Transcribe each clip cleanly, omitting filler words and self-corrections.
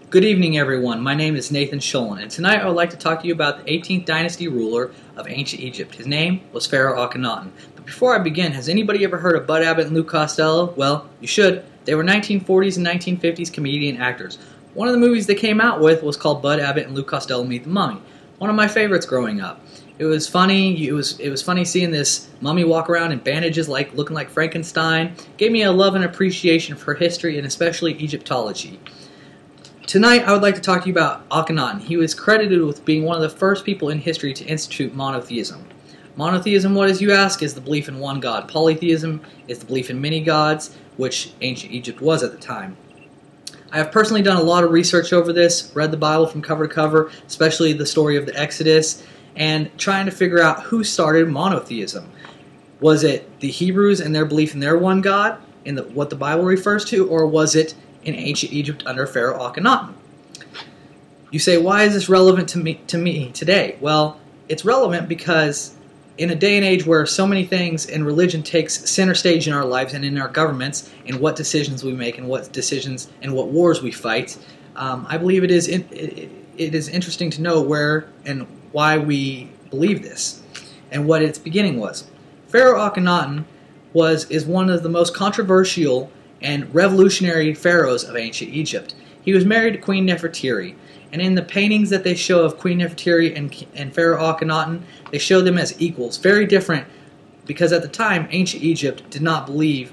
Good evening, everyone. My name is Nathan Sholin, and tonight I would like to talk to you about the 18th dynasty ruler of ancient Egypt. His name was Pharaoh Akhenaten. But before I begin, has anybody ever heard of Bud Abbott and Lou Costello? Well, you should. They were 1940s and 1950s comedian actors. One of the movies they came out with was called Bud Abbott and Lou Costello Meet the Mummy. One of my favorites growing up. It was funny. It was funny seeing this mummy walk around in bandages, looking like Frankenstein. Gave me a love and appreciation for history and especially Egyptology. Tonight, I would like to talk to you about Akhenaten. He was credited with being one of the first people in history to institute monotheism. Monotheism, what is, you ask, is the belief in one god. Polytheism is the belief in many gods, which ancient Egypt was at the time. I have personally done a lot of research over this, read the Bible from cover to cover, especially the story of the Exodus, and trying to figure out who started monotheism. Was it the Hebrews and their belief in their one god, in what the Bible refers to, or was it in ancient Egypt under Pharaoh Akhenaten? You say, why is this relevant to me today? Well, it's relevant because in a day and age where so many things in religion takes center stage in our lives and in our governments, in what decisions we make and what decisions and what wars we fight, I believe it is interesting to know where and why we believe this and what its beginning was. Pharaoh Akhenaten is one of the most controversial and revolutionary pharaohs of ancient Egypt. He was married to Queen Nefertiti, and in the paintings that they show of Queen Nefertiti and Pharaoh Akhenaten, they show them as equals. Very different, because at the time, ancient Egypt did not believe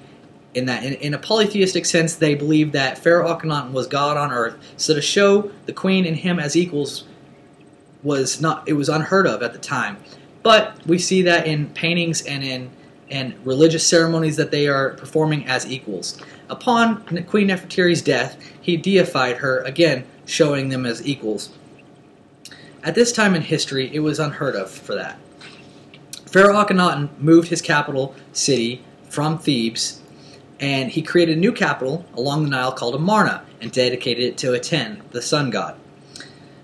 in that. In a polytheistic sense, they believed that Pharaoh Akhenaten was God on earth, so to show the queen and him as equals was unheard of at the time. But we see that in paintings and in religious ceremonies that they are performing as equals. Upon Queen Nefertiti's death, he deified her, again showing them as equals. At this time in history, it was unheard of for that. Pharaoh Akhenaten moved his capital city from Thebes, and he created a new capital along the Nile called Amarna and dedicated it to Aten, the sun god,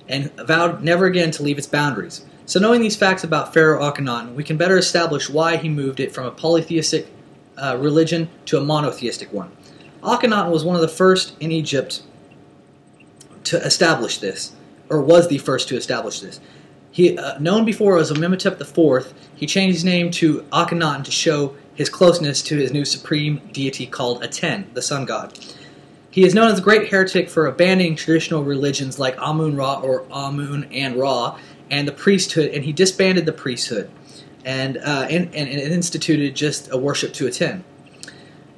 and vowed never again to leave its boundaries. So knowing these facts about Pharaoh Akhenaten, we can better establish why he moved it from a polytheistic religion to a monotheistic one. Akhenaten was one of the first in Egypt to establish this, or was the first to establish this. He, known before as Amenhotep IV, he changed his name to Akhenaten to show his closeness to his new supreme deity called Aten, the sun god. He is known as a great heretic for abandoning traditional religions like Amun-Ra or Amun and Ra, and the priesthood, and he disbanded the priesthood and instituted just a worship to Aten.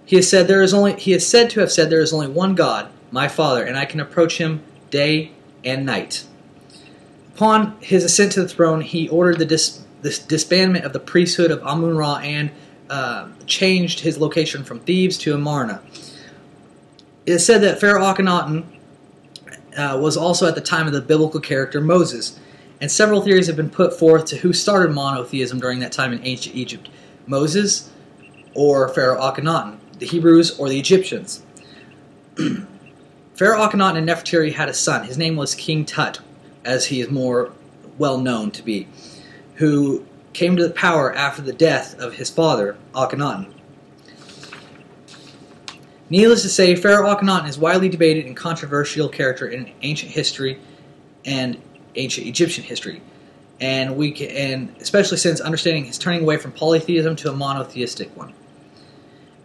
He is said to have said there is only one God, my Father, and I can approach him day and night. Upon his ascent to the throne, he ordered this disbandment of the priesthood of Amun-Ra and changed his location from Thebes to Amarna. It is said that Pharaoh Akhenaten was also at the time of the biblical character Moses, and several theories have been put forth to who started monotheism during that time in ancient Egypt: Moses or Pharaoh Akhenaten, the Hebrews or the Egyptians. Pharaoh Akhenaten and Nefertiti had a son. His name was King Tut, as he is more well known to be, who came to power after the death of his father, Akhenaten. Needless to say, Pharaoh Akhenaten is widely debated and controversial character in ancient history and ancient Egyptian history, and especially since understanding his turning away from polytheism to a monotheistic one.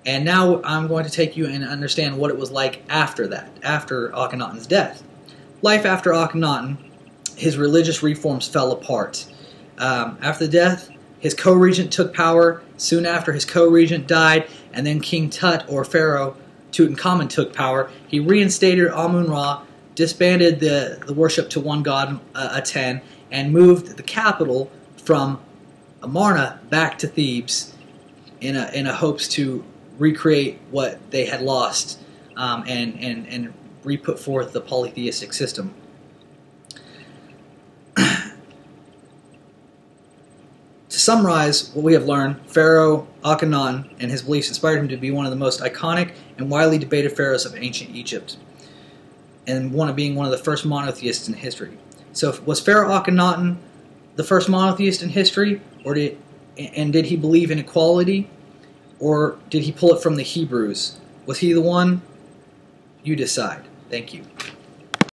And now I'm going to take you and understand what it was like after that, after Akhenaten's death. Life after Akhenaten, his religious reforms fell apart. After the death, his co-regent took power. Soon after, his co-regent died, and then King Tut, or Pharaoh Tutankhamun, took power. He reinstated Amun-Ra, disbanded the worship to one god, Aten, and moved the capital from Amarna back to Thebes in a hopes to recreate what they had lost and re-put forth the polytheistic system. To summarize what we have learned, Pharaoh Akhenaten and his beliefs inspired him to be one of the most iconic and widely debated pharaohs of ancient Egypt, and being one of the first monotheists in history. So was Pharaoh Akhenaten the first monotheist in history, did he believe in equality, or did he pull it from the Hebrews? Was he the one? You decide. Thank you.